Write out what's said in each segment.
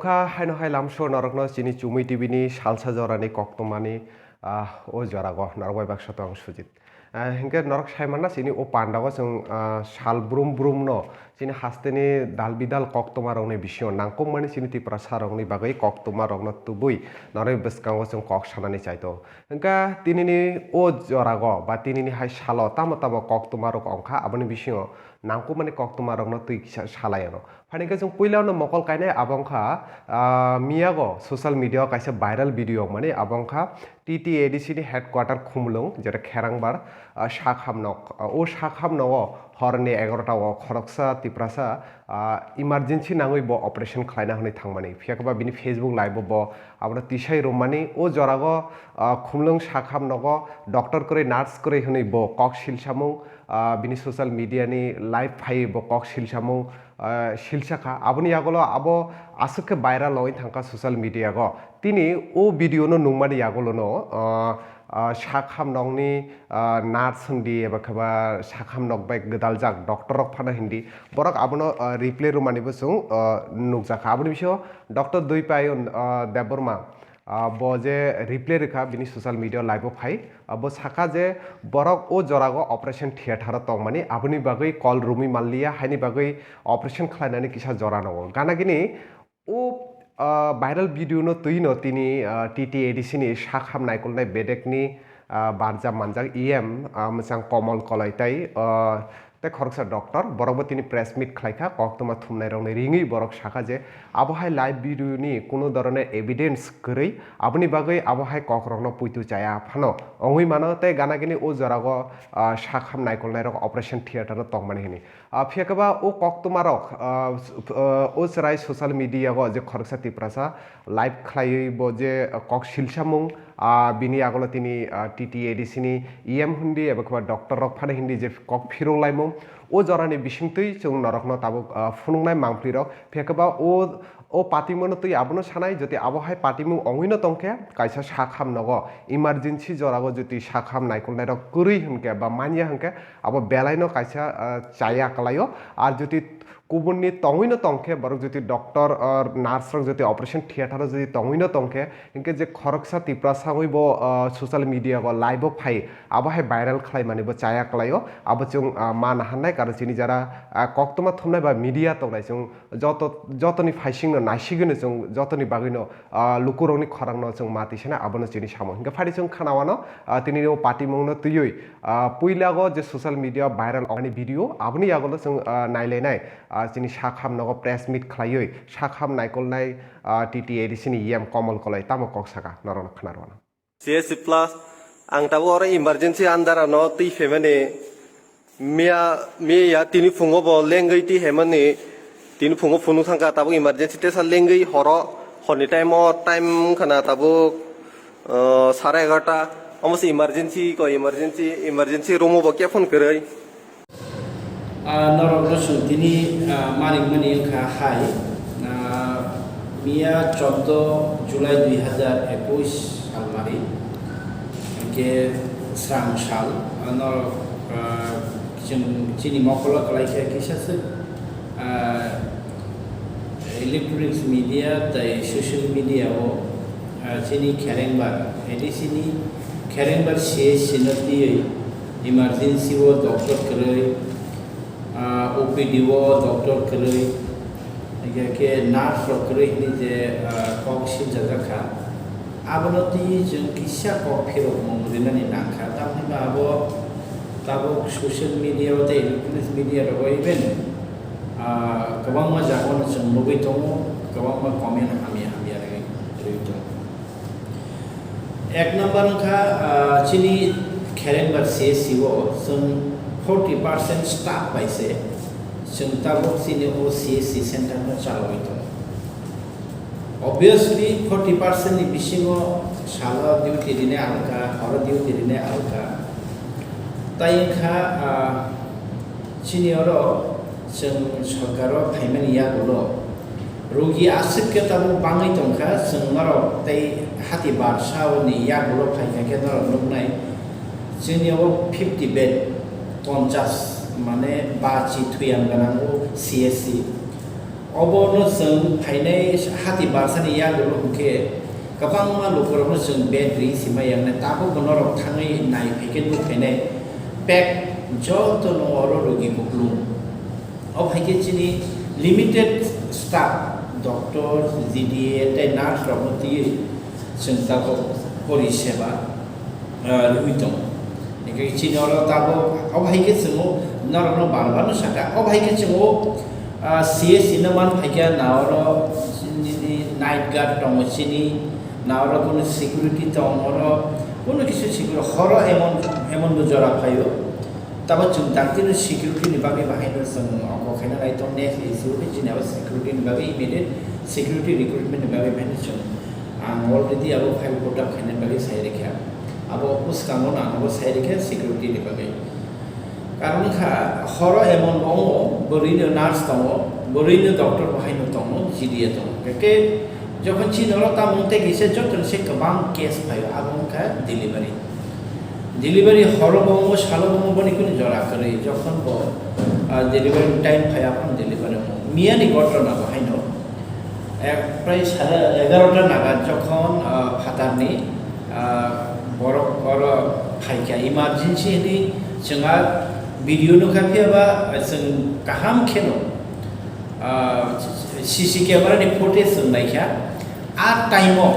Abongka haino hai lamso narokno chini chumi TV ni salsa jorani koktomani o jorago narbai baksa tong sujit. Hingke narok saimana chini o pandago jong sal brum brum no chini hasteni dal bidal koktoma rokni bisio nangkong mani chini tipra sarokni bagai koktoma rokno tubui narai beskango jong kok sanani chaito. Hingka tinini o jorago ba tinini hai salo tamo tamo koktoma rok ongka aboni bisio nangkong mani koktoma rokno tui salayano. Fanike jong puilano mokol kaine abongka miyago social media kaisa viral video mani abongka TTADC ni headquarter khumlung jera kherangbar shakhamnok o shakhamno horni 11 ta o khoroksa tiprasa emergency nangoi bo operation khlaina honi thangmani phiakba bini Facebook live bo abra tisai romani o jorago khumlung shakhamnogo doctor kore nurse kore honi bo kok silsamung bini social media ni live phai bo kok silsamung silsaka aboni yagolo abo asuk viral oi thangka social media go tini o video no nungmani yagolo no shakhamnokni nurse hindi eba khaba shakhamnok bai gdaljak doctor rok phana hindi borok abono replay rumani bo sung nukjaka aboni bisio doctor dui payon deborma bo je replay rekha bini social media live phai bo saka je borok o jorago operation theater tongmani aboni bagai call rumi malliya haini bagai operation khlainani kisa jorano gana gini o viral video no tuino tini TTADC ni shakham naikolnai bedekni barja manjak EM mosang komol kolaitai te khoroksa doctor borok tini press meet khlaika koktoma thumnai rokni ringi borok shaka je abohai live video ni kono dorone evidence korei aboni bagai abohai kokrokno puitu chaya phano ongui mano te gana gini o jorago shakham naikolnai rok operation theater tongmani hini phiakaba o koktoma rok o serai social media go je khoroksa tiprasa live khlai bo je kok silsamung bini agolo tini TTADC ni EM hindi eba doctor rok phane hindi je kok phirong laimung o jorani bisingtui chung narokno tabuk phunungnai mangpli rok phiakaba o patimono tui abono sanai joti abohai patimu ongino tongke kaisa shakham nogo emergency jorago joti shakham naikolnai rok kurui hunke ba manya hunke abo belaino kaisa chaya kalayo ar joti kubunni tongino tongke borok joti doctor or nurse rok joti operation theater joti tongino tongke inke je khoroksa tiprasa hoibo social media go live phai abohai viral khlai mani bo chaya kalayo abo chung man hannai karon chini jara koktoma thumnai ba media tongnai chung jotoni phaising no nasigino chung jotoni bagino lukuroni khorangno chung matisena abono chini samo inke phari chung khanawano tini no party mongno tuyui puilago je social media viral ani video aboni yagolo chung naileinai chini shakhamnogo press meet khlaioi shakham naikolnai TTADC ni EM komol kolai tamo koksaka naron khnarwana CSC plus ang tabo ora emergency andara no ti femane mia tini fungo bo lengai ti hemane tini fungo funu thangka tabo emergency te sal lengai horo honi time khana tabo 11:30 almost emergency room bo ke phone korai Norok tini maring mani kha hai Mia 14 Julai 2021 साल मारी के स्रां साल नर चीनी मकल कलाइखे किसास electronics media तय social media ओ चीनी खेरेंबार एडिसिनी खेरेंबार से सिनती इमरजेंसी वो डॉक्टर करे OPD वो डॉक्टर करे के नार्स करे नि जे कॉक्सिन जगखा आबनति जों किसा कफिरो मरिनानि नांखा तामनि बाबो ताबो सोशल मीडिया ते इलेक्ट्रॉनिक्स मीडिया रो इवेन गोबां मा जागोन जों लुबै दङ गोबां मा कमेन्ट हामि आरो रिउतो एक नम्बर खा चिनि खेरेंबार से सिवो जों 40% स्टाफ बायसे जों ताबो चिनि ओ CSC सेंटर मा चालबाय दङ Obviously 40% ni bisingo sala duty dine alka hora duty dine alka tai kha senioro जों सरकारो फाइमेन या गुलो रोगी आसिक के तब बांगै तंखा जों नरो तै हाति बारसाव नि या गुलो फाइखा के नरो नुनाय जोंनियाव 50 बेड 50 माने बाची थुयान गनांगौ CSC अबनो जों फाइनाय हाति बारसानि यागलो हुके गोबां मालुफोरावनो जों बेद्रि सिमायानो दाबो बनरक थाङै नायफैगोन बुफैनाय पेक जत न'आव रोगि बुग्लुं अब हाइके चिनि लिमिटेड स्टाफ डक्टर जिडिए ते नार्स रबती जों दाबो परिसेबा लुइदों निके चिनि अर दाबो अब हाइके जों नरनो बारबानो साका अब हाइके जों सीएस इनमान फाइका नावर नाइट गार्ड दङ चिनि नावर कोनो सिकिउरिटी दङ कोनो किसु सिकिउरिटी हर एमन जरा फायो तब जों दांतिनो सिकिउरिटी नि बागै बाहायनो जों अखैना राइट नेक्स्ट इशू जिनाव सिकिउरिटी नि बागै इमिडिएट सिकिउरिटी रिक्रुटमेंट नि बागै बाहायनो जों आं अलरेडी अब फाइल कोटा खाने बागै साइरेखा अब उस कामोन आं साइरेखा सिकिउरिटी नि बागै कारण खा हर एमन दङ बोरैनो नार्स दङ बोरैनो डक्टर बाहायनो दङ जिडिए दङ के যখন চিনর তা মতে গেছে যখন সে গোবাং কেস ফাইও আবংকা ডেলিভারি হরবং সালবং বনি কোন জরা করে যখন ডেলিভারি টাইম ফাই আপন ডেলিভারি মিয়ানি ঘটনা বাহাইনো প্রায় 11:30টা নাগাদ যখন ফাতারনি বড় বড় ফাইকা ইমার্জেন্সি नि जोंहा ভিডিও नुखाफियाबा जों गाहाम खेनो सीसी कैमरा नि फुटेज जों नायखा आ टाइमो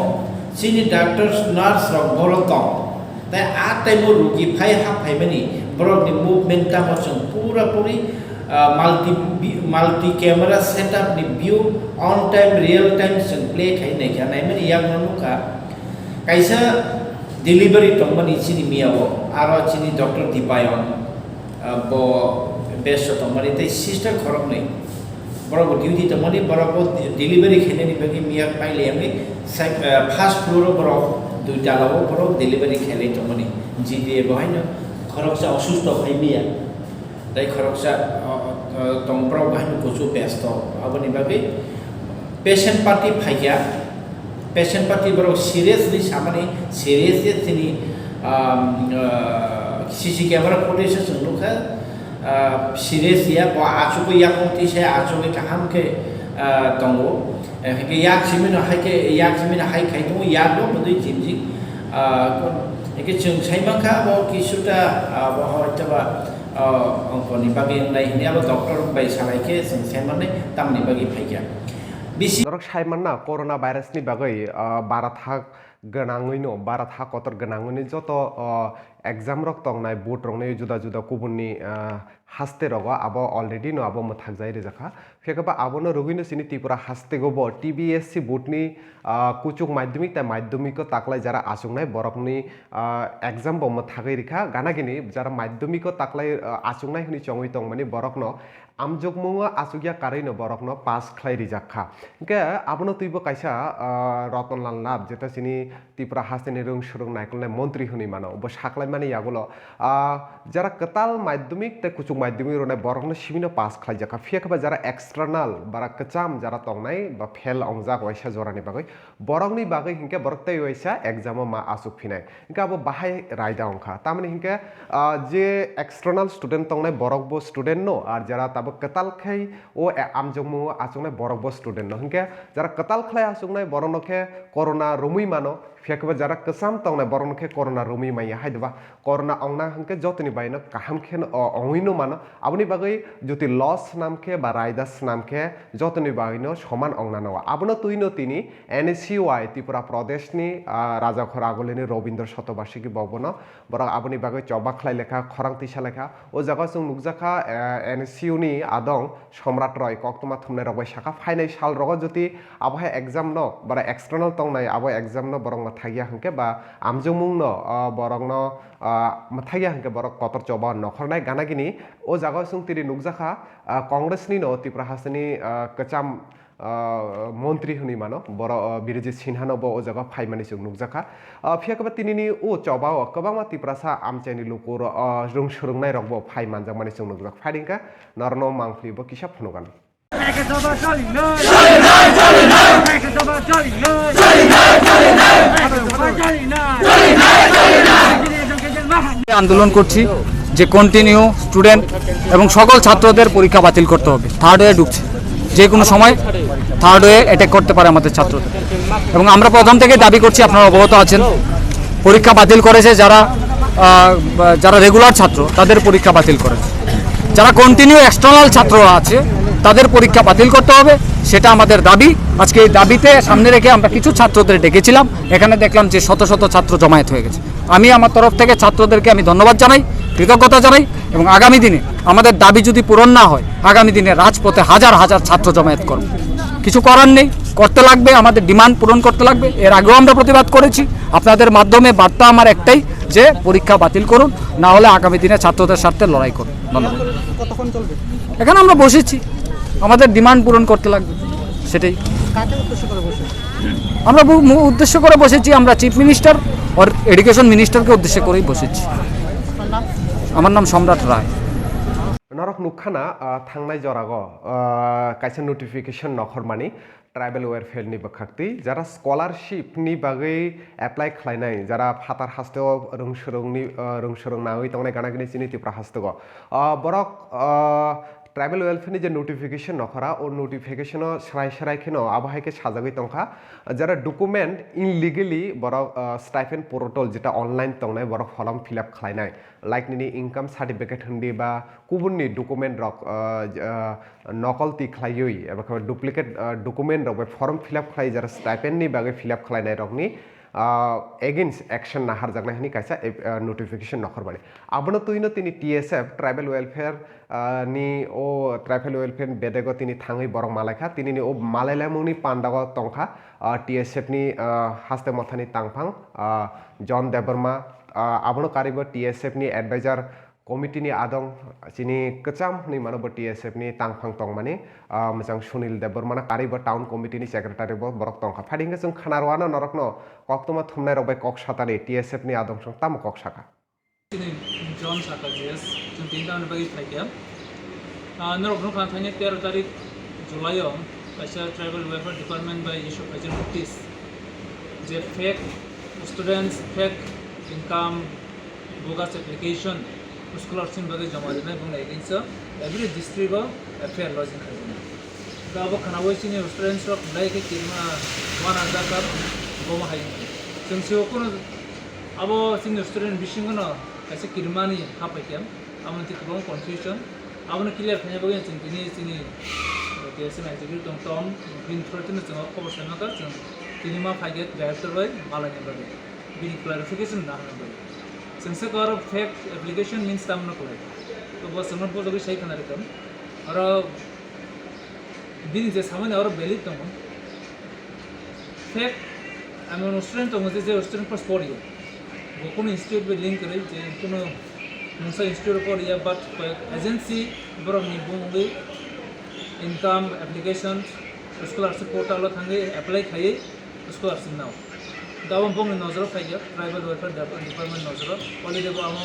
सिनि डॉक्टर नर्स रक बरक दं ता आ टाइमो रोगी फाइ हाफ फाइबानि बरक नि मुभमेंट ता जों पूरा पूरी मल्टी कैमरा सेटअप नि view on time real time जों प्ले खाइ नायखा नायमानि याग नुका काइसा डिलीवरी तंगमानि सिनि मियाव आरो सिनि डॉक्टर दीपायन बो बेस्ट तंगमानि तै सिस्टर खरक नै बरक डिउटी तंगमानि बरक डिलीवरी खेनेनि बागै मिया पाइले आंनि फर्स्ट फ्लोर बरक दुइटा लाव बरक डिलीवरी खेले तंगमानि जिडिए बहायनो खरकसा असुस्थ फाइ मिया दाइ खरकसा तंगप्राव बहायनो गोसो बेस्ट आबनि बागै पेशेंट पार्टी फाइया पेशेंट पार्टी बरक सीरियसली सामानि सीरियसली तिनि सीसी कैमरा फुटेज जों नुखा सीरियस या बा आचुको याकंति से आचुके गाहाम के दंगो के याक सिमिनो हाइ खाइ दङ यालो बदि जिमजि एके जों साइमाखा बो किसुटा बो हयतबा अंकनि बागै नायनि आबो डॉक्टर बाय सालायके जों साइमाने तामनि बागै फाइया बिसि नरक साइमानना कोरोना भाइरासनि बागै बाराथा गोनाङैनो बाराथा कतर गोनाङैनो जत एग्जाम रक तंनाय बोर्ड रंनाय जुदा जुदा गुबुननि हास्ते रग आबो अलरेडी नो आबो मथाक जाय रेजाखा फेकबा आबोनो रगिनो सिनि त्रिपुरा हास्ते गबो टीबीएससी बोर्डनि कुचुक माध्यमिक ता माध्यमिक ताकलाय जारा आसुंनाय बरकनि एग्जाम बो मथागै रेखा गानागिनि जारा माध्यमिक ताकलाय आसुंनाय हनि चंगै तं माने बरकनो आमजगमुङा आसुगिया कारेनो बरकनो पास खलाय रिजाखा के आबोनो तुइबो काइसा रतनलाल नाथ जेता सिनि त्रिपुरा हास्तेनि रों सुरुं नायकलनाय मन्त्री हनि मानो बो साकलाय माने यागुलो जारा कताल माध्यमिक ते कुचुक माध्यमिक रोनाय बरकनो सिमिनो पास खलाय जाखा फेकबा जारा एक्सटर्नल बारा कचाम जारा तंनाय बा फेल अंजाक वाइसा जरानि बागै बरकनि बागै हिंके बरक तै वाइसा एग्जाम मा आसुक फिनाय हिंका बो बाहाय रायदा अंखा तामाने हिंके जे एक्सटर्नल स्टुडेंट तंनाय बरक बो स्टुडेंट नो आर जारा ताबो कताल खै ओ आमजगमु आसुंनाय बरक बो स्टुडेंट नो हिंके जारा कताल खलाय आसुंनाय बरनखे कोरोना रुमुइ मानो फेकबा जारा कसाम तंनाय बरनखे कोरोना रुमुइ माया हायदबा कोरोना अंगना हंके जतनि बायनो काहाम खेन अंगिनो मानो आबनि बागै जति लस नामखे बा रायदास नामखे जतनि बायनो समान अंगना नवा आबनो तुइनो तिनि एनएसयूआई त्रिपुरा प्रदेशनि राजाखर आगोलेनि रविन्द्र शतबार्षिकी भवनो बरक आबनि बागै चबाखलाय लेखा खरां तिसा लेखा ओ जागा जों नुकजाखा एनएसयूनि आदं सम्राट रय कक्तमा थुमनाय रगय शाखा फाइनाय साल रग जति आबहाय एग्जाम न बरा एक्सटर्नल तंनाय आबो एग्जाम न बरक थागिया हंके बा आमजमुं न बरक न थागिया हंके बरक कतर चबा नखरनाय गानागिनि ओ जागा जों तिरि नुकजाखा कांग्रेसनि न त्रिपुरा हासनि कचाम मन्त्री हुनि मानो बर बिरजित सिन्हा बो ओ जगह फाइमानि जों नुकजाखा फेकबा तिनिनि ओ चबा कबामा त्रिपुरासा आमचाइनि लुकुर रों सुरुंनाय रगबो फाइ मानजामानि जों नुकजाख फाइदिंका नरनो मांफ्लिबो किसा फनुगान আন্দোলন করছি যে কন্টিনিউ স্টুডেন্ট এবং সকল ছাত্রদের পরীক্ষা বাতিল করতে হবে থার্ড ইয়ার ঢুকছে যে কোনো সময় থার্ড ওয়ে অ্যাটাক করতে পারে আমাদের ছাত্রদের। এবং আমরা প্রথম থেকে দাবি করছি, আপনারা অবগত আছেন, পরীক্ষা বাতিল করেছে যারা রেগুলার ছাত্র তাদের পরীক্ষা বাতিল করেছে, যারা কন্টিনিউ এক্সটার্নাল ছাত্র আছে তাদের পরীক্ষা বাতিল করতে হবে, সেটা আমাদের দাবি। আজকে এই দাবিতে সামনে রেখে আমরা কিছু ছাত্রদের ডেকেছিলাম, এখানে দেখলাম যে শত শত ছাত্র জমায়েত হয়ে গেছে। আমি আমার তরফ থেকে ছাত্রদেরকে আমি ধন্যবাদ জানাই, কৃতজ্ঞতা জানাই, এবং আগামী দিনে আমাদের দাবি যদি পূরণ না হয়, আগামী দিনে রাজপথে হাজার হাজার ছাত্র জমায়েত করব। কিছু করার নেই, করতে লাগবে, আমাদের ডিমান্ড পূরণ করতে লাগবে। এর আগেও আমরা প্রতিবাদ করেছি, আপনাদের মাধ্যমে বার্তা আমার একটাই, যে পরীক্ষা বাতিল করুন, না হলে আগামী দিনে ছাত্রদের স্বার্থে লড়াই করুন। ধন্যবাদ। কতক্ষণ চলবে? এখানে আমরা বসেছি, আমাদের ডিমান্ড পূরণ করতে লাগবে, সেটাই। কাকে উদ্দেশ্য করে বসে? আমরা উদ্দেশ্য করে বসেছি, আমরা চিফ মিনিস্টার আর এডুকেশন মিনিস্টারকে উদ্দেশ্য করেই বসেছি। আমার নাম সম্রাট রায়। নরক নুখানা থাংনাই জরাগ কাইসা নোটিফিকেশন নখরমানি ট্রাইবেল ওয়েলফেয়াरनि बखाक्ति যারা স্কলারশিপनि बागै एप्लाइ खालायनाय যারা ফাতার হাস্তেও रोंसोरों नावै तंगनाय गानागिनि चिनितिफ्रा हास्तेगो बरक ट्राइबल वेलफेयारनि जे नोटिफिकेशन नखरा और नोटिफिकेशन सराय खेनो आबहायके साजागै तंखा যারা डकुमेंट इनलिगेलि बरक स्टाइपेंड पोर्टल जेटा अनलाइन तंगनाय बरक फर्म फिलआप खालायनाय लाइक निनि इनकाम सार्टिफिकेट हंदी बा गुबुननि डकुमेंट रक नकलति खालायै एबा डुप्लिकेट डकुमेंट रक फर्म फिलआप खालाय जरा स्टाइपेंडनि बागै फिलआप खालायनाय रकनि एगेन्स्ट एक्शन नाहार जागनायनि कायसा नोटिफिकेशन नखरबानि आबनो तुइनो तिनि टीएसएफ ट्राइबल वेलफेयर नि ओ ट्राइबल वेलफेयर बेदेगो तिनि थाङै बरक मालायखा तिनि ओ मालायलामुनि पान्डागो तंखा टीएसएफ नि हास्ते मथानि तांफां जन देबरमा आबनो कारिबो टीएसएफ नि एडभाइजर कमिटी नि आदं चिनि कचाम नि मानबो टीएसएफ नि तांफां तंगमानि मोजां सुनील देबबर्माना कारिबो टाउन कमिटी नि सेक्रेटारि बो बरक तंखा फादिंगे जों खानारवानो नरकनो कक्तमा थुमनाय रबाय कक सातानि टीएसएफ नि आदं सं ताम कक साका Ini John Saka JS, जों तीन दान बगी थाइया नरकनो खाना थाइने 13 तारिख जुलाइयाव कायसा tribal welfare department by issue खायसे नोटिस जे fake students fake income bogus application scholarship बगे जमा देनाय बुंनाय एगेन्स्ट एवरी डिस्ट्रिक्टआव एफआईआर लजिं खालामनाय गाबो खानावैसिनि स्टूडेंट्स रक लाइक किरमा 1000 का बमा हायो जों सिवखौनो अब जोंनि स्टूडेंट बिसिंगनो कायसे किरमानि हापायकेम आमोन गोबां कनफ्यूजन आमोन क्लियर खालामनाय बगे जों दिनै टीएसएम एक्जिक्यूटिव दंतम बिन थ्रुथिनो जों खबर साननागा जों दिनै मा फाइगेट डायरेक्टर बाय मालायनि बागै बिनि क्लारिफिकेशन ना होनांगौ जोंसो गार फेक एप्लीकेशन मीन्स तामनो कलाय तो बस जों बजोगै साइ खाना रकम आरो बिनि जे सामान्य आरो बेलिड दङ फेक आमोन स्टूडेंट दङ जे स्टूडेंट पास पढियो কোনো ইনস্টিটিউট বি লিঙ্ক করে যে কোনো নসা ইনস্টিটিউট পর ইয়া বাট এজেন্সি বরং নিবুঙ্গি ইনকাম অ্যাপ্লিকেশন স্কলারশিপ পোর্টাল থাঙ্গে অ্যাপ্লাই খাইয়ে স্কলারশিপ নাও দাবম বং নজর খাইয়া ট্রাইবাল ওয়েলফেয়ার ডিপার্টমেন্ট নজর অলরেডি আমো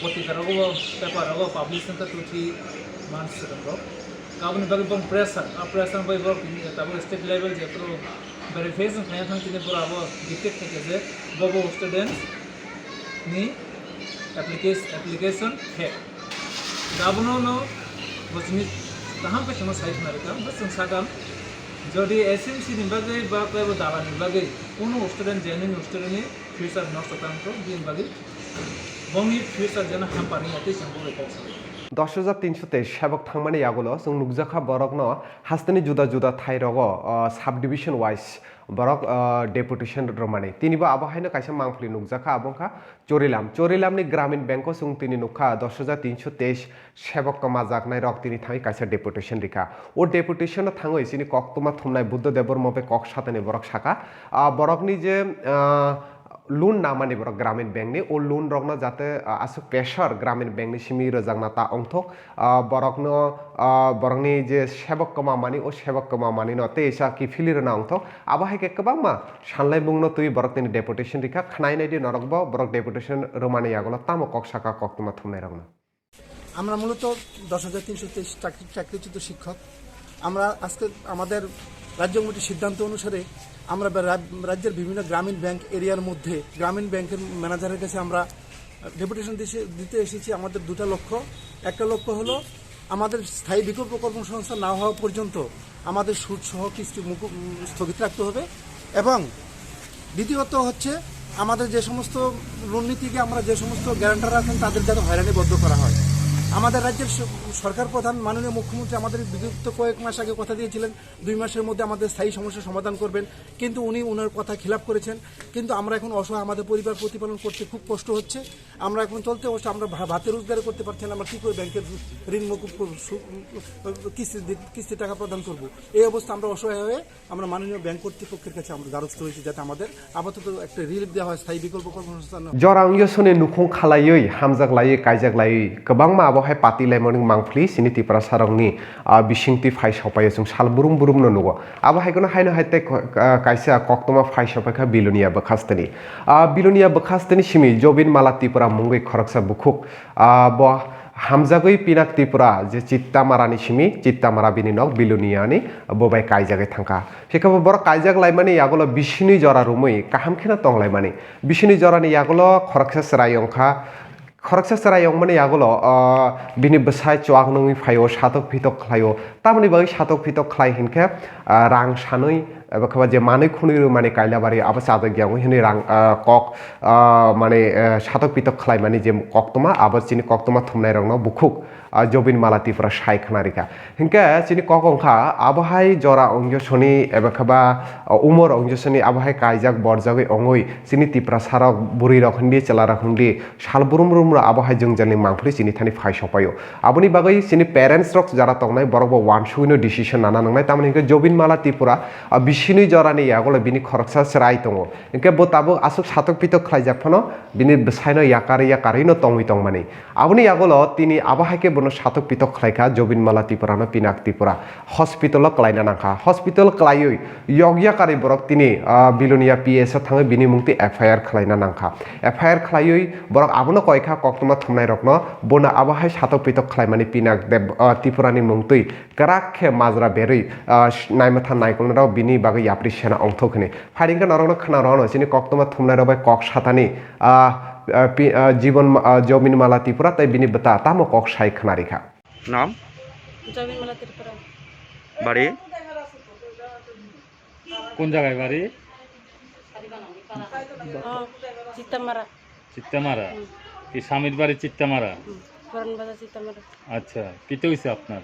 পত্রিকারাগো পেপারাগো পাবলিশন কা 2-3 মান্থস রকম গাবনি বাকি বং প্রেসার বাই বরক তারপর স্টেট লেভেল যে পুরো verification खाया थां तिने पुरा अब डिटेक्ट থাকে যে ববো স্টুডেন্ট নি एप्लीकेशन है गाबनो नो बसनि ताहां पे समझ साइड ना रकम बस संसागम যদি এসএমসি नि बागै बा कयबो दाला नि बागै कोनो स्टुडेंट जेनिन स्टुडेंट नि फ्यूचर नष्ट तांको दिन बागै बंनि फ्यूचर जन हामपानि आते संबो रेकर्ड 10,323 सेबक थांमानि आगोलो जों नुगजाखा बरकनो हास्तेनि जुदा जुदा थाइरग साब डिविजन वाइज बरक डेपुटेशन रमानि तिनिबो आबहायनो कायसा मांफलि नुगजाखा आबंखा चोरिलामनि ग्रामीण बैंको जों तिनि नुखा 10,323 सेबक कमा जागनाय रक तिनि थाङै कायसा डेपुटेशन रिखा ओ डेपुटेशन थाङै सिनि कक्तमा थुमनाय बुद्ध देबर मबे कक साथानि बरक साका बरकनि जे लोन नामानि बरक ग्रामीण बैंकनि ओ लोन रगनो जाते आसु प्रेशर ग्रामीण बैंकनि सिमि रजांना ता अंथक बरकनो बरकनि जे सेबक कमामानि ओ सेबक कमामानि न तेसा कि फिलिरना अंथक आबाहायके कबामा सानलाय बुंनो तुइ बरकनि डेपुटेशन रिखा खनायनायदि नरकबो बरक डेपुटेशन रमानि आगला तामो कक साका कक्तमा थुमनाय रगनो আমরা মূলত 10,323 চাকরিচ্যুত শিক্ষক আমরা আজকে আমাদের রাজ্য কমিটির সিদ্ধান্ত অনুসারে আমরা রাজ্যের বিভিন্ন গ্রামীণ ব্যাংক এরিয়ার মধ্যে গ্রামীণ ব্যাংকের ম্যানেজারের কাছে আমরা ডেপুটেশন দিতে এসেছি আমাদের দুটো লক্ষ্য একটা লক্ষ্য হলো আমাদের স্থায়ী বিকল্প কর্মসংস্থান না হওয়া পর্যন্ত আমাদের সুদ সহ কিস্তি স্থগিত রাখতে হবে। এবং দ্বিতীয়ত হচ্ছে আমাদের যে সমস্ত লোন নীতিকে আমরা যে সমস্ত গ্যারান্টার আছেন তাদের যাতে হয়রানিবদ্ধ করা হয়। আমাদের রাজ্যের সরকার প্রধান মাননীয় মুখ্যমন্ত্রী আমাদের বিগত কয়েক মাস আগে কথা দিয়েছিলেন 2 মাসের মধ্যে আমাদের স্থায়ী সমস্যার সমাধান করবেন, কিন্তু উনি ওনার কথা খিলাপ করেছেন। কিন্তু আমরা এখন অসহায়, আমাদের পরিবার প্রতিপালন করতে খুব কষ্ট হচ্ছে, আমরা এখন চলতে হচ্ছে, আমরা ভাতে রোজগার করতে পারছি না, আমরা কী করে ব্যাংকের ঋণ মকুব কিস্তি টাকা প্রদান করব। এই অবস্থা আমরা অসহায় হয়ে আমরা মাননীয় ব্যাংক কর্তৃপক্ষের কাছে আমরা দ্বারস্থ হয়েছি যাতে আমাদের আপাতত একটা রিলিফ দেওয়া হয়, স্থায়ী বিকল্প কর্মসংস্থান। জরা অংশনে নুখং খালাयै হামজাক লাयै কাইজাক লাयै गोबां मा आबहाय पार्टी लाइमोनिं मांफ्लि सिनि त्रिपुरा सारंनि बिसिंति फाइ सपायो जों साल बुरुम बुरुम नो नुगो आबहायखौनो हायनो हायते कायसा कक्तमा फाइ सपायखा बिलुनिया बखास्तनि सिमि जबिन माला त्रिपुरा मुंगै खरकसा बुखुक ब हामजागै पिनाक त्रिपुरा जे चित्तामारानि सिमि चित्तामारा बिनि नक बिलुनियानि बबाय कायजागै थांखा सेखाबो बर कायजाक लाइमानि यागलो बिसिनि जरा रुमै काहामखिना तंलाइमानि बिसिनि जरानि यागलो खरकसा सरायंखा खरकसा सरायं माने यागलो बिनि बसाय चवाक नङि फायो सातक फितक खायो तामनि बागै सातक फितक खाय हिनखे रां सानै एबा खबा जे मानै खुनि माने कायलाबारि आबा सादक ग्याव हिनि रां कक माने सातक फितक खाय माने जे कक्तमा आबा चिनि कक्तमा थुमनाय रंनो बुखुक जबिन माला त्रिपुरा सायखनारिका हिनखे चिनि ककंखा आबहाय जरा अंजसनि एबा खबा उमर अंजसनि आबहाय कायजाक बरजागै अंगै चिनि त्रिपुरा सारक बुरि रखन्दि चला रखन्दि साल बुरुम रुम आबहाय जोंजलनि मांफ्रि चिनि थानि फाइ सपायो आबनि बागै चिनि पेरेन्टस रक जरा तंनाय बरबो वान सुइनो डिसिसन लाना नंनाय तामनि हिनखे जबिन माला त्रिपुरा बिसिनि जरानि यागलो बिनि खरकसा सराय दङ हिनखे बोताबो आसुक सातक पितक खायजाकफानो बिनि बसायनो याकारिनो तंगि तंमानि आबनि यागलो तिनि आबहायके बनो सातक पितक खायखा जबिन माला त्रिपुरानो पिनाक त्रिपुरा हस्पिटाल क्लायना नांखा हस्पिटाल क्लायै यग्याकारि बरक तिनि बिलुनिया पिएस थाङो बिनि मुंति एफआईआर खालायना नांखा एफआईआर खालायै बरक आबनो कयखा कक्तमा थुमनाय रकनो बना आबहाय सातक पितक खालायमानि पिनाक देब त्रिपुरानि मुंतै कराखे माजरा बेरै नायमाथा नायकलराव बिनि बागै याप्रिसेना अंथखनि फाइरिंगा नरनो खनारनो सिनि कक्तमा थुमनाय रबाय कक सातानि जीवन जबिन माला त्रिपुरा ताई बिनि बता तामो कक साय खनारिखा नाम जबिन माला त्रिपुरा বাড়ি কোন জায়গায় বাড়ি? চিত্তামারা চিত্তামারা। কি স্বামীর বাড়ি চিত্তামারা? পুরান বাজার চিত্তামারা। আচ্ছা, কিতে হইছে আপনার?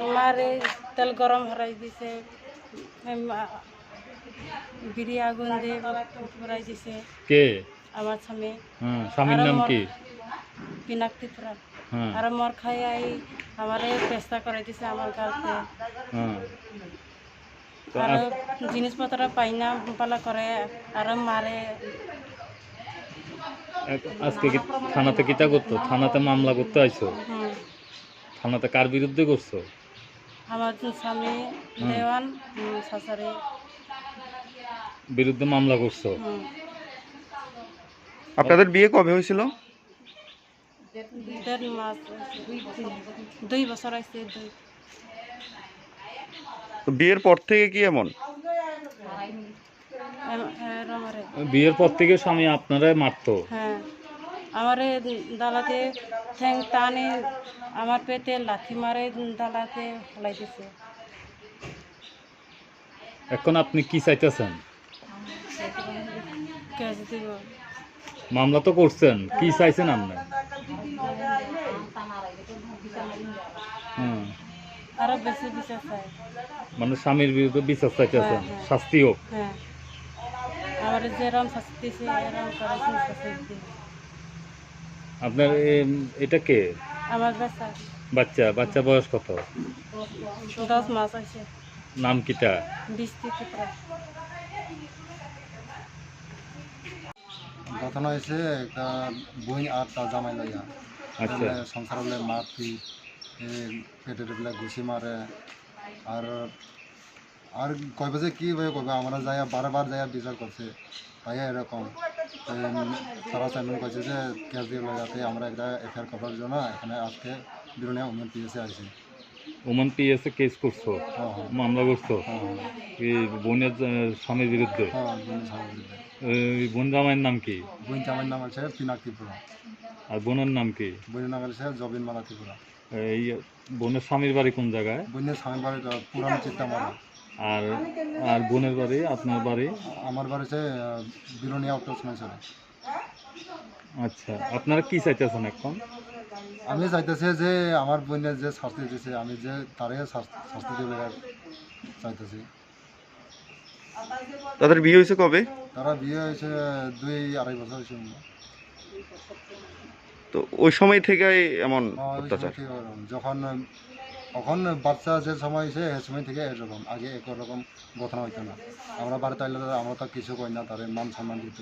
আমার তেল গরম হরাই দিছে, বিড়ি আগুন দিয়ে পুরাই দিছে। কে? আমার স্বামী। স্বামীর নাম কি? পিনাক ত্রিপুরা। হ্যাঁ। আর মর খাই আই আমারে পেস্তা করাই দিছে আমার গালতে। হ্যাঁ। আর জিনিসপত্র পাইনা পালা করে আর মারে। আজকে কি থানাতে কিতা করতো? থানাতে মামলা করতে আইছো? থানাতে কার বিরুদ্ধে করছো? আমার স্বামী দেওয়ান শাশুড়ি বিরুদ্ধে মামলা করছো? আপনাদের বিয়ে কবে হয়েছিল? 1.5 মাস, 2 বছর হয়েছে। তো বিয়ের পর থেকে কি এমন? বিয়ের পর থেকে স্বামী আপনারা মারতো? হ্যাঁ, আমারে দালাতে ঠ্যাং টানে, আমার পেটে লাথি মারে, দালাতে ফেলাই দিছে। এখন আপনি কি চাইতেছেন? কেস দিব। মামলা তো করছেন, কি চাইছেন আপনি? আরো বেশি বিচার চাই। মানে স্বামীর বিরুদ্ধে বিচার চাইতেছেন, শাস্তি হোক? হ্যাঁ, আমার যেরকম শাস্তি দিছে এরকম করেছে শাস্তি দিবে। আপনার এটা কে? আমার বাচ্চা বয়স কত? 10 মাস আছে। নাম কিটা? বৃষ্টি ত্রিপুরা। ঘটনা হয়েছে একটা বই আর তার জামাই লইয়া সংসার হলে মারপি পেটে টেপলে ঘুষি মারে আর কয় বাজে কি ভাবে কবে আমরা যাই বারবার যাই বিচার করছে তাই এরকম সারা চাইমেন কইছে যে কেস দিয়ে লাগাতে আমরা একটা এফআইআর করার জন্য এখানে আজকে বিরুনিয়া উমেন পিএসে আসছি। ওমান পিএসে কেস করছো? মামলা করছো? বোনের স্বামীর বিরুদ্ধে? বোন জামাইয়ের নাম কি? বোন জামাইয়ের নাম আছে পিনাক ত্রিপুরা, আর বোনের নাম কি? বোনের নাম আছে জবিন মালা ত্রিপুরা। এই বোনের স্বামীর বাড়ি কোন জায়গায়? বোনের স্বামীর বাড়ি পুরানো চিত্তামারা। আর আর বোনের বাড়ি, আপনার বাড়ি? আমার বাড়ি হচ্ছে বিরোনিয়া উত্তর সোনাইছড়ি। আচ্ছা, আপনারা কি চাইতেছেন এখন? আমি চাইতেছি যে আমার বোনের যে শাস্তি দিয়েছে, আমি যে তারে শাস্তি দেবে চাইতেছি। তাদের বিয়ে হয়েছে কবে? তারা বিয়ে হয়েছে 2-2.5 বছর হয়েছে। তো ওই সময় থেকে এমন ওই অত্যাচার? সময় থেকে যখন এখন বাচ্চা যে সময় হয়েছে সে সময় থেকে এরকম, আগে একরকম ঘটনা হইতো না। আমরা বাড়িতে আইলে আমরা তো কিছু করি না, তাদের মান সম্মান দিত,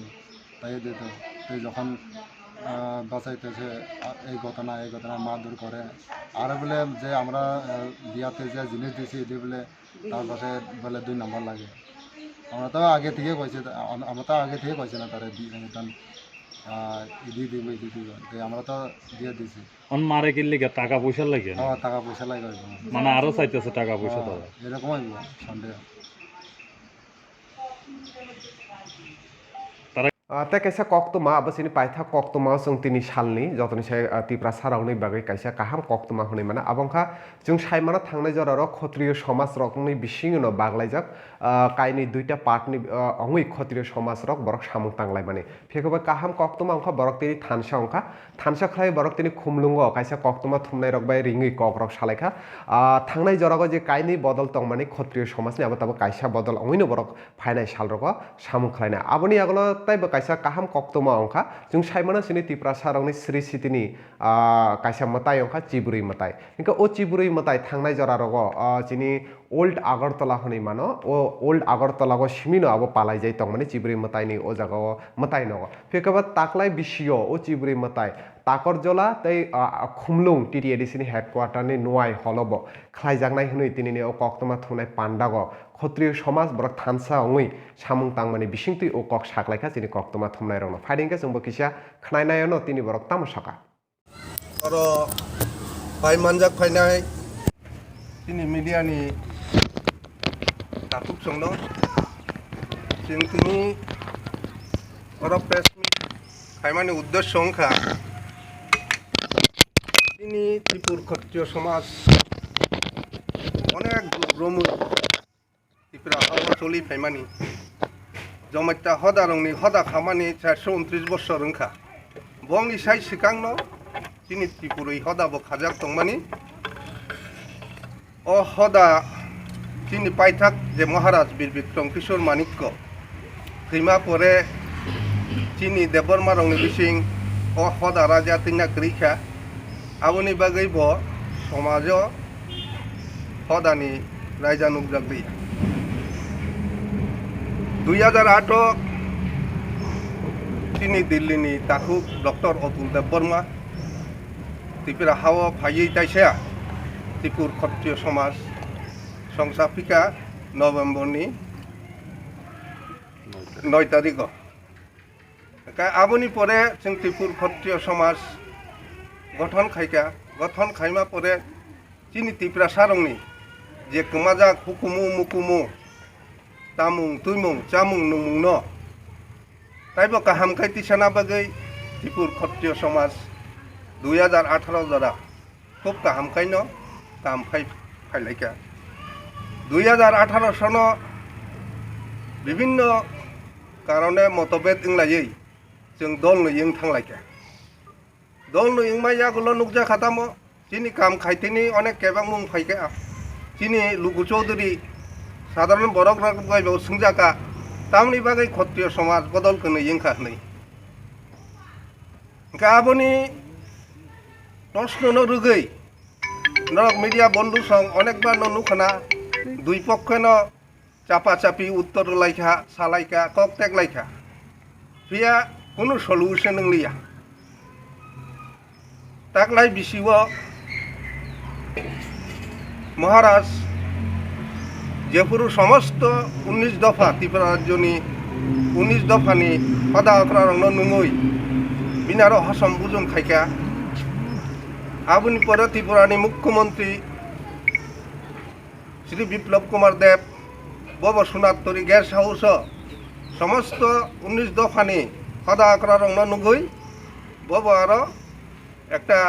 তাই দিত। তো যখন বাঁচাইতেছে এই ঘটনা মারধর করে। আর বলে যে আমরা বিয়াতে যে জিনিস দিয়েছি এটি বলে তার পাশে বলে 2 নম্বর লাগে। আমরা তো আগে থেকে কইছি না তারা ইদি দিব আমরা তো দিয়ে দিছি। মারে কিনলে টাকা পয়সা লাগে? টাকা পয়সা লাগে, মানে আরো চাইতেছে টাকা পয়সা দাদা? এরকম হইব সন্দেহ। te kaisa koktoma abo sini paitha koktoma sung tini salni jotoni sai tipra sarauni bagai kaisa kaham koktoma honi mana abongkha jung saimana thangnai joraro khotriyo somaj rokni bisingno baglaijak kaini 2টা part ni ongui khotriyo somaj rok borok samung tanglai mani phekoba kaham koktoma ongkha borok tini thansa khlai borok tini khumlungo kaisa koktoma thumnai rok bai ringui kok rok salaikha thangnai jorago je kaini bodol tongmani khotriyo somaj ni abo tabo kaisa bodol ongui no borok phainai sal rogo samung khlaina aboni agolo taibo kaisa kaham koktoma ongkha jung saimana sini tipra sarongni sri sitini kaisa matai ongkha chiburi matai inka o chiburi matai thangnai jora rogo chini old agartala honi mano o old agartala go simino abo palai jai tongmani chiburi matai ni o jaga o matai nogo pekaba taklai bisio o chiburi matai takorjola tei khumlung TTAD sini headquarter ni nuai holobo khlaijaknai hnui tinini o koktoma thunai pandago khotriyo somaj borok thansa ongui samung tangmani bisingtui o kok saklaikha chini koktoma thumnai rokno faidingka jungbo kisa khnainayono tini borok tamosaka oro pai manjak phainai tini media ni tatuk songno jing tini oro press meet khaimani uddesho ongkha tini Tripur Khotriyo Somaj onek bromur Tripura Choli Faimani Jomaita Hoda Rongni Hoda Khamani 429 বছর ongkha bongni sai sikangno tini Tripuroi Hoda bo khajak tongmani o Hoda tini paithak je Maharaj Bir Bikram Kishore Manikko khima pore tini Deborma rongni bising o Hoda Raja tingna krikha aboni bagai bo somajo hodani raijanuk jagdi 2008 tini Delhi ni takuk Dr. Atul Deborma Tripura hawa phayei taisa Tripur Khotriyo Somaj songsapika November ni 9 tarikho aboni pore jeng Tripur Khotriyo Somaj গঠন Khaimah পরে চিনি ত্রিপুরা সারংনি যে কমাজা হুকুমু মুকুমু তামুং তুইমুং চামুং নুমুং ন তাইব কাহাম খাইতি সানা বাগৈ ত্রিপুর ক্ষত্রিয় সমাজ 2018 জরা খুব কাহাম খাইন কাম ফাইলাইকা 2018 সন বিভিন্ন কারণে মতভেদ ইংলাই जों दल नयिं थांलायका dol no yung maya gulo nukja khatamo chini kam khaitini onek kebang mung phaika chini Lugu Chaudhary সাধারণ borok rak bai bo sungjaka tamni bagai Khotriyo Somaj bodol kene yingkha nei kaboni প্রশ্ন no rugei norok media বন্ধু song onekbar no nukhana দুই পক্ষে no চাপা চাপি উত্তর লাইখা সালাইকা ককটেক লাইখা ফিয়া কোনো solution নংলিয়া তাকলাই বিসিও মহারাজ যেপুরু সমস্ত 19 দফা ত্রিপুরা রাজ্যনি 19 দফানি হদা অকরা রং নুঙ্গই বিনারো হসম বুজুম খাইকা আবুনি পরে ত্রিপুরানি মুখ্যমন্ত্রী Shri Biplab Kumar Deb Bob Sonatori guest house সমস্ত 19 দফানি হদা করা রং নুগুই বব আরো একটা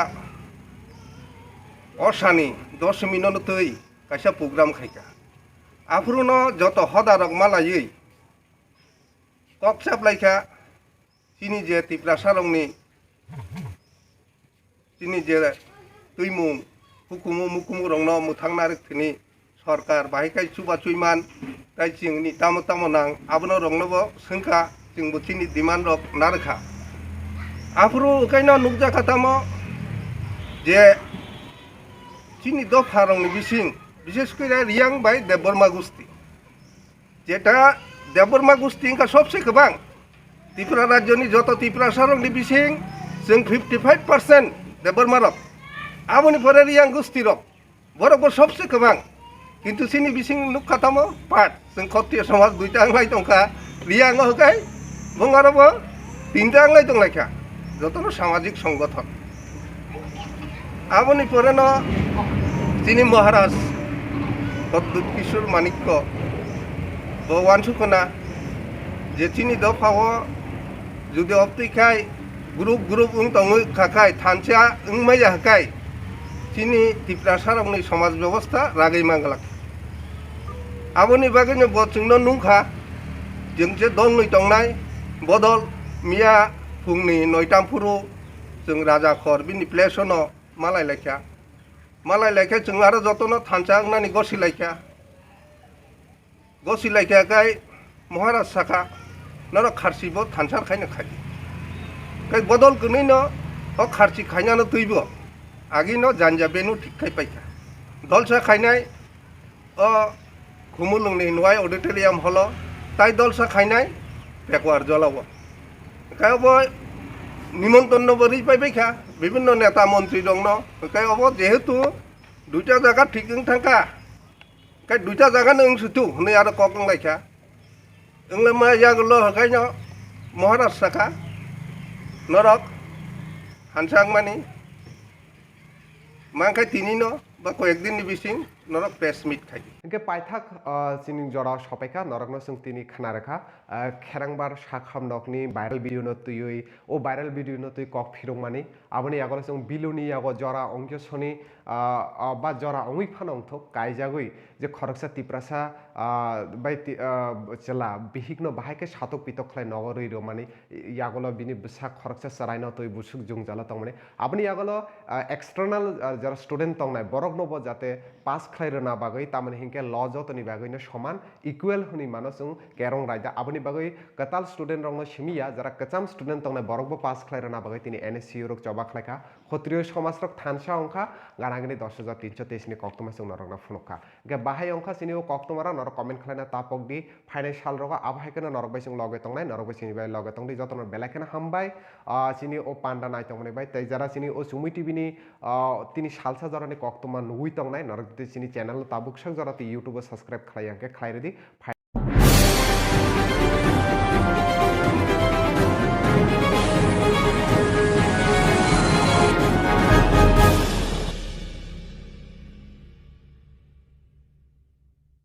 অশানি 10 মিনিট তৈ কাইসা প্রোগ্রাম খাইকা আফরুনো যত হদা রক মালাই কক সাপ্লাইকা চিনি যে তিপ্রাসা রংনি চিনি যে তুইমু হুকুমু মুকুমু রং মুথাং নারকনি সরকার বাহিকাই চুবা চুইমান তাই চিংনি তামো তামো নাং আবনো রংনবো সংখা চিংবো চিনি ডিমান্ড রক নারখা আফরু ওখাইনা নুকজা খাতামো যে চিনি দফা রংনি বিসিং বিশেষ করে রিয়াং বাই দেববর্মা গোষ্ঠী যেটা দেববর্মা গোষ্ঠী ইনকা সবচেয়ে গোबां ত্রিপুরা রাজ্যনি যত ত্রিপুরা সারংনি বিসিং जों 55% দেববর্মা রক আবনি পরে রিয়াং গোষ্ঠী রক বরকবো সবচেয়ে গোबां কিন্তু চিনি বিসিং নুক খাতামো পাট जों ক্ষত্রিয় সমাজ দুইটা আংলাই দंखा রিয়াং হকাই বঙ্গারবো তিনটা আংলাই দंलायखा যতনো সামাজিক সংগঠন আবনি পরে ন চিনি মহারাজ অদ্ভুত কিশোর মানিক্য ভগবান সুখনা যে চিনি দফাও যদি অপ্তিকাই গ্রুপ তঙই খাকাই থানচা মাইয়া হাকাই চিনি ত্রিপুরা সারংনি সমাজ ব্যবস্থা রাগै মাंगलाक আবনি বাগैनो बचुंनो नुंखा जों जे दंनै दंनाय बदल मिया फुंनि नयतामपुरु जों राजाखर बिनि प्लेसनो मालायलायखा जों आरो जतनो थानचा आंनानि गसिलायखाय महाराज साखा नर खारसिबो थानसार खायनो खायि कई बदल गनैनो अ खारसि खायनानो तैबो आगिनो जानजा बेनु थिखाय पाइखा दलसा खायनाय अ खुमुलुंनि नय अडिटोरियाम हलो ताई दलसा खायनाय पेकवार जलावो कायबो निमंत्रण बरै पाइबायखा বিভিন্ন নেতা মন্ত্রী দं কাই অব যেহেতু দুইটা জায়গা ঠিক থাকা কাই দুইটা জায়গা নং সুতু হনে আর কক লাইখা ওংলে মা জাগলো হকাই ন মহারাজ সাকা নরক হানসাং মানি মাংখাই তিনি ন বা কয়েকদিন বিসিং নরক প্রেস মিট খাই इनके पाइथाक चिनी जरा सपाइका नरकनो जों तिनी खाना रेखा खेरांबार साखाम नकनी भाइरल भिडियो न तुई ओ भाइरल भिडियो न तुई कक फिरं मानी आबनि आगल जों बिलुनी आगो जरा अंक्य सनि बा जरा अंगै फानंथो कायजागै जे खरकसा तिप्रासा बाय चला बिहिकनो बाहायके सातक पितक खलाय नगरै रो मानी यागल बिनि बिसा खरकसा सरायनो तुई बुसुक जों जाला तंगने आबनि आगल एक्सटर्नल जरा स्टुडेन्ट तंगनाय बरकनोबो जाते पास खलाय ना बागै तामने हिंके ल जतनि बागैनो समान इक्वल हुनि मानसुं केरं रायदा आबनि बागै कताल स्टुडेन्ट रंनो सिमिया जरा कचाम स्टुडेन्ट तंगनाय बरकबो पास खलाय ना बागै तिनि एनएससी रक जबा खलायखा क्षत्रिय समाज रक थानसा अंखा गानागनि 10323 नि कक्तमा जों नरकना फुनखा गे बाहाय अंखा सिनि कक्तमारा नर कमेन्ट खलायना तापक दि फाइनाल साल रगा आबाहायकना नरक बाय जों लगे तंगनाय नरक बाय सिनि बाय लगे तंगदि जतन बेलाखेना हामबाय सिनि ओ पान्डा नाय तंगनाय बाय तै जरा सिनि ओ सुमी टीवी नि तिनि सालसा जरानि कक्तमा नुई तंगनाय नरक सिनि चैनल ताबुक सक जरा यूट्यूब सब्सक्राइब खलाय अंके खलाय रेदि